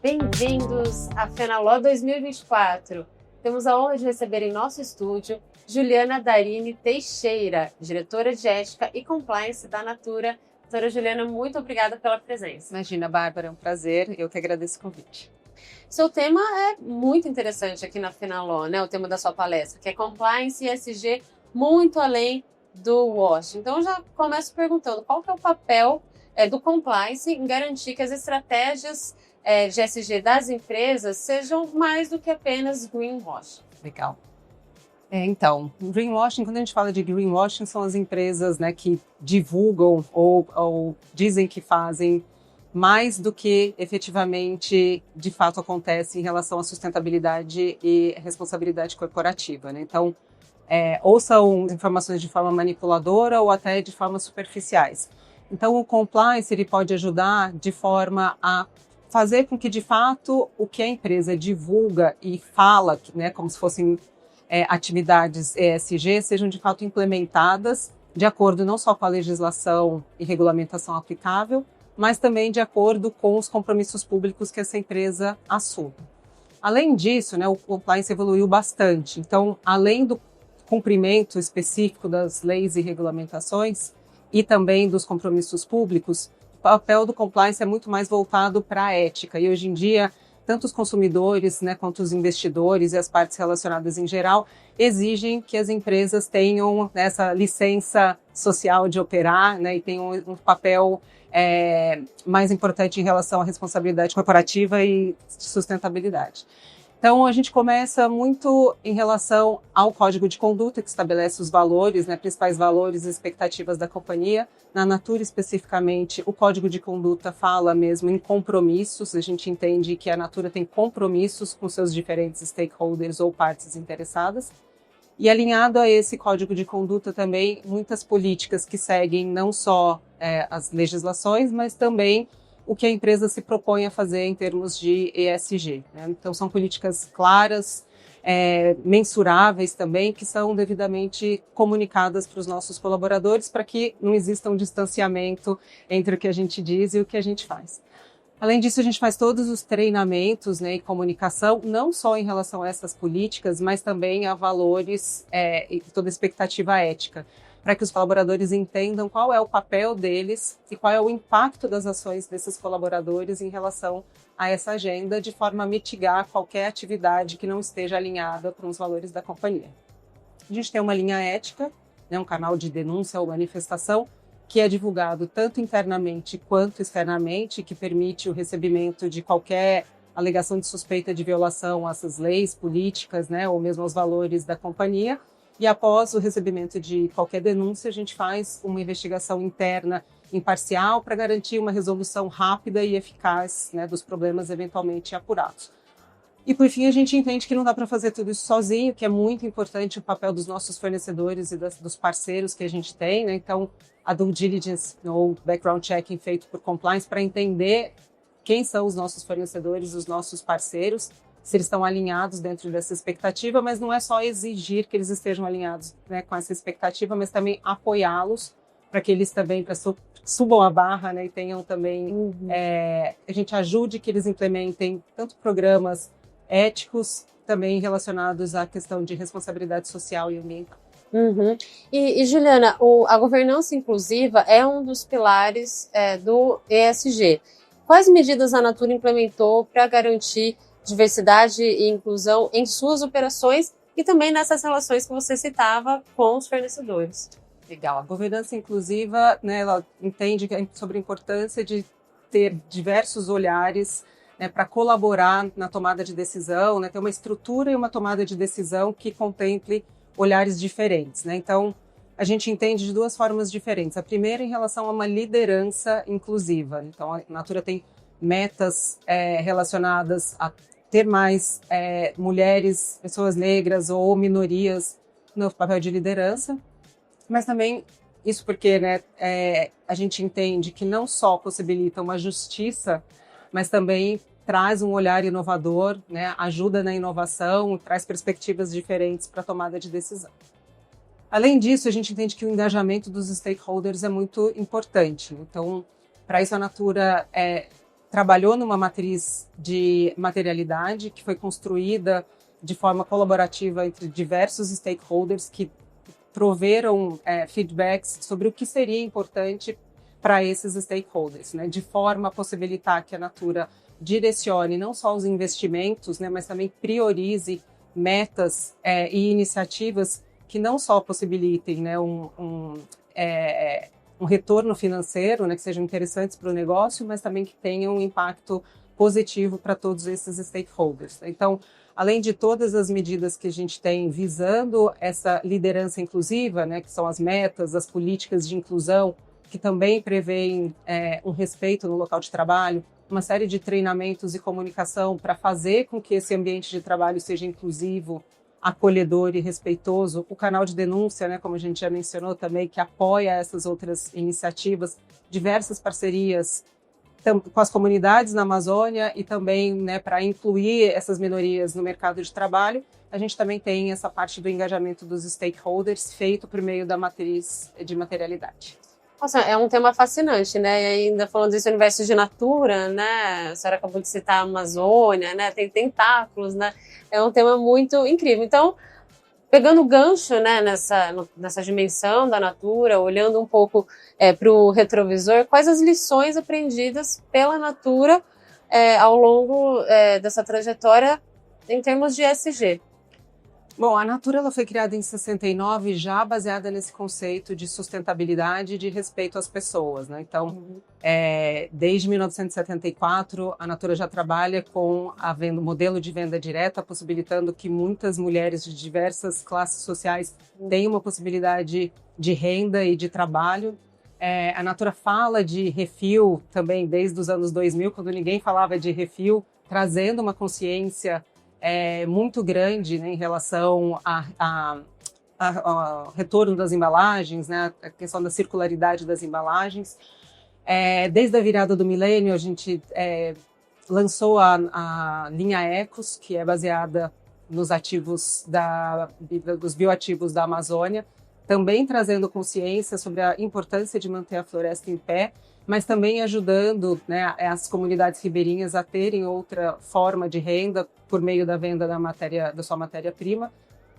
Bem-vindos à Fenaló 2024. Temos a honra de receber em nosso estúdio Juliana Darini Teixeira, diretora de Ética e Compliance da Natura. Doutora Juliana, muito obrigada pela presença. Imagina, Bárbara, é um prazer. Eu que agradeço o convite. Seu tema é muito interessante aqui na Fenaló, né? O tema da sua palestra, que é Compliance e ESG muito além do WASH. Então, eu já começo perguntando qual que é o papel do Compliance em garantir que as estratégias de ESG das empresas sejam mais do que apenas greenwashing. Legal. Então, greenwashing, quando a gente fala de greenwashing, são as empresas, né, que divulgam ou dizem que fazem mais do que efetivamente, de fato, acontece em relação à sustentabilidade e responsabilidade corporativa, né? Então, ou são informações de forma manipuladora ou até de forma superficiais. Então, o compliance ele pode ajudar de forma a fazer com que, de fato, o que a empresa divulga e fala, né, como se fossem atividades ESG, sejam, de fato, implementadas de acordo não só com a legislação e regulamentação aplicável, mas também de acordo com os compromissos públicos que essa empresa assume. Além disso, né, o compliance evoluiu bastante. Então, além do cumprimento específico das leis e regulamentações e também dos compromissos públicos, o papel do compliance é muito mais voltado para a ética. E hoje em dia, tanto os consumidores, né, quanto os investidores e as partes relacionadas em geral exigem que as empresas tenham essa licença social de operar, né, e tenham um papel mais importante em relação à responsabilidade corporativa e sustentabilidade. Então, a gente começa muito em relação ao Código de Conduta, que estabelece os valores, né, principais valores e expectativas da companhia. Na Natura, especificamente, o Código de Conduta fala mesmo em compromissos. A gente entende que a Natura tem compromissos com seus diferentes stakeholders ou partes interessadas. E alinhado a esse Código de Conduta também, muitas políticas que seguem não só as legislações, mas também o que a empresa se propõe a fazer em termos de ESG, né? Então, são políticas claras, mensuráveis também, que são devidamente comunicadas para os nossos colaboradores para que não exista um distanciamento entre o que a gente diz e o que a gente faz. Além disso, a gente faz todos os treinamentos, né, e comunicação, não só em relação a essas políticas, mas também a valores e toda a expectativa ética, para que os colaboradores entendam qual é o papel deles e qual é o impacto das ações desses colaboradores em relação a essa agenda, de forma a mitigar qualquer atividade que não esteja alinhada com os valores da companhia. A gente tem uma linha ética, né, um canal de denúncia ou manifestação, que é divulgado tanto internamente quanto externamente, que permite o recebimento de qualquer alegação de suspeita de violação a essas leis, políticas, né, ou mesmo aos valores da companhia. E após o recebimento de qualquer denúncia, a gente faz uma investigação interna imparcial para garantir uma resolução rápida e eficaz, né, dos problemas eventualmente apurados. E, por fim, a gente entende que não dá para fazer tudo isso sozinho, que é muito importante o papel dos nossos fornecedores e dos parceiros que a gente tem, né? Então, a due diligence ou background checking feito por compliance para entender quem são os nossos fornecedores, os nossos parceiros, se eles estão alinhados dentro dessa expectativa, mas não é só exigir que eles estejam alinhados, né, com essa expectativa, mas também apoiá-los para que eles também subam a barra, né, e tenham também, a gente ajude que eles implementem tanto programas éticos, também relacionados à questão de responsabilidade social e ambiental. Uhum. E Juliana, a governança inclusiva é um dos pilares do ESG. Quais medidas a Natura implementou para garantir diversidade e inclusão em suas operações e também nessas relações que você citava com os fornecedores? Legal. A governança inclusiva, né, ela entende sobre a importância de ter diversos olhares, né, para colaborar na tomada de decisão, né, ter uma estrutura e uma tomada de decisão que contemple olhares diferentes, né? Então, a gente entende de duas formas diferentes. A primeira em relação a uma liderança inclusiva. Então, a Natura tem metas relacionadas a ter mais mulheres, pessoas negras ou minorias no papel de liderança, mas também isso porque, né, a gente entende que não só possibilita uma justiça, mas também traz um olhar inovador, né, ajuda na inovação, traz perspectivas diferentes para a tomada de decisão. Além disso, a gente entende que o engajamento dos stakeholders é muito importante. Então, para isso a Natura trabalhou numa matriz de materialidade que foi construída de forma colaborativa entre diversos stakeholders que proveram feedbacks sobre o que seria importante para esses stakeholders, né, de forma a possibilitar que a Natura direcione não só os investimentos, né, mas também priorize metas e iniciativas que não só possibilitem, né, um retorno financeiro, né, que sejam interessantes para o negócio, mas também que tenham um impacto positivo para todos esses stakeholders. Então, além de todas as medidas que a gente tem visando essa liderança inclusiva, né, que são as metas, as políticas de inclusão, que também prevêem um respeito no local de trabalho, uma série de treinamentos e comunicação para fazer com que esse ambiente de trabalho seja inclusivo, acolhedor e respeitoso. O canal de denúncia, né, como a gente já mencionou também, que apoia essas outras iniciativas, diversas parcerias com as comunidades na Amazônia e também, né, para incluir essas minorias no mercado de trabalho. A gente também tem essa parte do engajamento dos stakeholders feito por meio da matriz de materialidade. Nossa, é um tema fascinante, né? E ainda falando desse universo de Natura, né? A senhora acabou de citar a Amazônia, né? Tem tentáculos, né? É um tema muito incrível. Então, pegando o gancho, né, nessa dimensão da Natura, olhando um pouco para o retrovisor, quais as lições aprendidas pela Natura ao longo dessa trajetória em termos de ESG? Bom, a Natura ela foi criada em 69 já baseada nesse conceito de sustentabilidade e de respeito às pessoas, né? Então, desde 1974, a Natura já trabalha com o modelo de venda direta, possibilitando que muitas mulheres de diversas classes sociais tenham uma possibilidade de renda e de trabalho. A Natura fala de refil também desde os anos 2000, quando ninguém falava de refil, trazendo uma consciência muito grande, né, em relação ao retorno das embalagens, né, a questão da circularidade das embalagens. Desde a virada do milênio, a gente lançou a linha Ecos, que é baseada nos ativos dos bioativos da Amazônia, também trazendo consciência sobre a importância de manter a floresta em pé, mas também ajudando, né, as comunidades ribeirinhas a terem outra forma de renda por meio da venda da sua matéria-prima.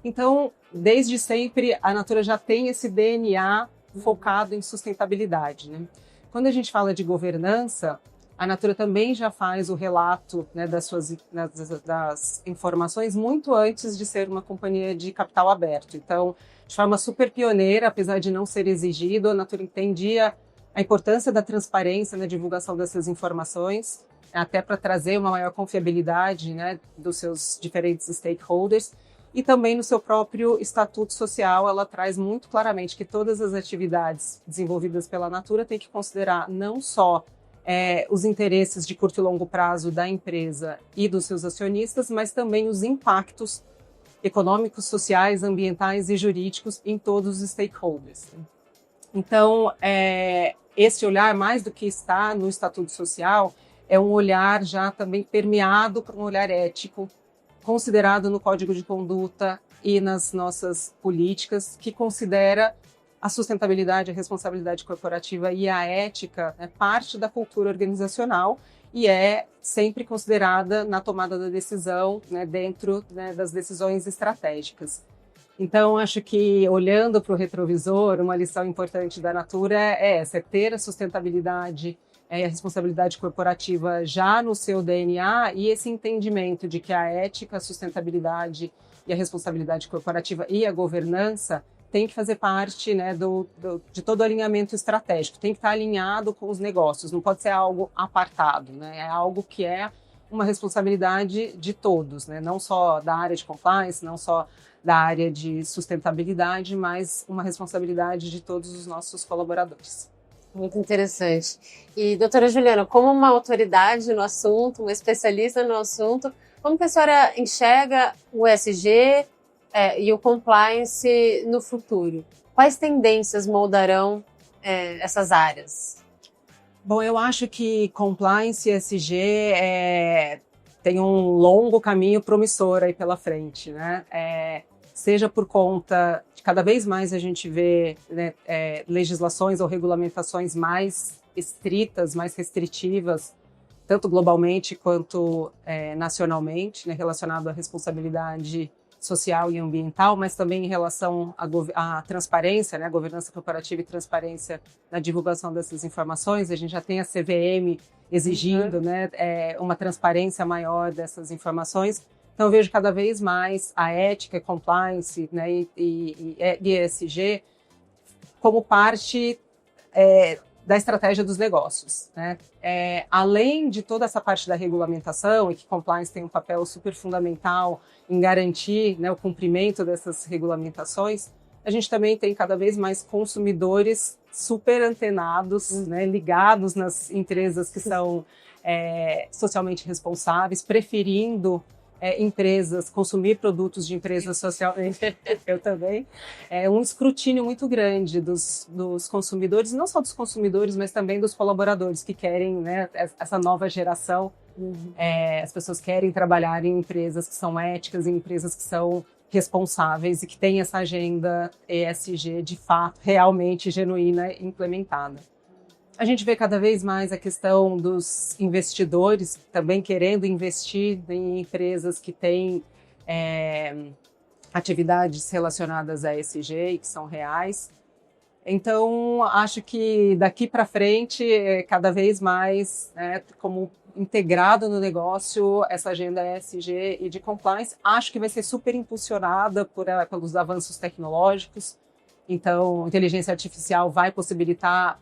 Então, desde sempre, a Natura já tem esse DNA focado em sustentabilidade, né? Quando a gente fala de governança, a Natura também já faz o relato, né, das informações muito antes de ser uma companhia de capital aberto. Então, de forma super pioneira, apesar de não ser exigido, a Natura entendia a importância da transparência na divulgação dessas informações, até para trazer uma maior confiabilidade, né, dos seus diferentes stakeholders. E também no seu próprio estatuto social, ela traz muito claramente que todas as atividades desenvolvidas pela Natura têm que considerar não só os interesses de curto e longo prazo da empresa e dos seus acionistas, mas também os impactos econômicos, sociais, ambientais e jurídicos em todos os stakeholders. Então, esse olhar, mais do que está no Estatuto Social, é um olhar já também permeado por um olhar ético, considerado no Código de Conduta e nas nossas políticas, que considera a sustentabilidade, a responsabilidade corporativa e a ética, né, parte da cultura organizacional e é sempre considerada na tomada da decisão, né, dentro, né, das decisões estratégicas. Então, acho que, olhando para o retrovisor, uma lição importante da Natura é essa, ter a sustentabilidade e a responsabilidade corporativa já no seu DNA e esse entendimento de que a ética, a sustentabilidade e a responsabilidade corporativa e a governança tem que fazer parte, né, de todo o alinhamento estratégico, tem que estar alinhado com os negócios, não pode ser algo apartado, né? É algo que é uma responsabilidade de todos, né? Não só da área de compliance, não só da área de sustentabilidade, mas uma responsabilidade de todos os nossos colaboradores. Muito interessante. E, doutora Juliana, como uma autoridade no assunto, uma especialista no assunto, como que a senhora enxerga o ESG e o compliance no futuro? Quais tendências moldarão essas áreas? Bom, eu acho que compliance e ESG tem um longo caminho promissor aí pela frente, né? Seja por conta de cada vez mais a gente vê, né, legislações ou regulamentações mais estritas, mais restritivas tanto globalmente quanto nacionalmente, né, relacionado à responsabilidade social e ambiental, mas também em relação à transparência, né, a governança corporativa e transparência na divulgação dessas informações. A gente já tem a CVM exigindo, né, uma transparência maior dessas informações. Então, eu vejo cada vez mais a ética, compliance, né, e ESG como parte da estratégia dos negócios, né? Além de toda essa parte da regulamentação, e que compliance tem um papel super fundamental em garantir, né, o cumprimento dessas regulamentações, a gente também tem cada vez mais consumidores super antenados, né, ligados nas empresas que são socialmente responsáveis, preferindo consumir produtos de empresas socialmente, eu também, um escrutínio muito grande dos consumidores, não só dos consumidores, mas também dos colaboradores que querem, né, essa nova geração. As pessoas querem trabalhar em empresas que são éticas, em empresas que são responsáveis e que têm essa agenda ESG de fato, realmente genuína e implementada. A gente vê cada vez mais a questão dos investidores também querendo investir em empresas que têm atividades relacionadas a ESG e que são reais. Então, acho que daqui para frente, cada vez mais, como integrado no negócio, essa agenda ESG e de compliance, acho que vai ser super impulsionada pelos avanços tecnológicos. Então, inteligência artificial vai possibilitar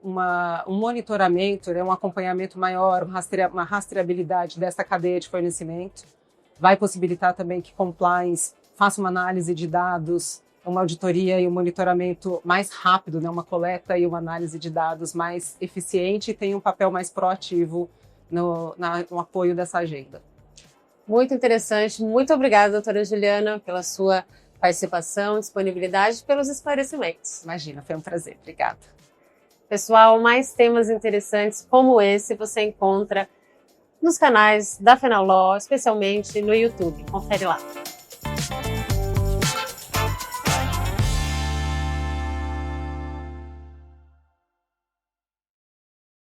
um monitoramento, um acompanhamento maior, uma rastreabilidade dessa cadeia de fornecimento. Vai possibilitar também que compliance faça uma análise de dados, uma auditoria e um monitoramento mais rápido, né? Uma coleta e uma análise de dados mais eficiente e tenha um papel mais proativo no apoio dessa agenda. Muito interessante. Muito obrigada, doutora Juliana, pela sua participação, disponibilidade e pelos esclarecimentos. Imagina, foi um prazer. Obrigada. Pessoal, mais temas interessantes como esse você encontra nos canais da Fenaló, especialmente no YouTube. Confere lá.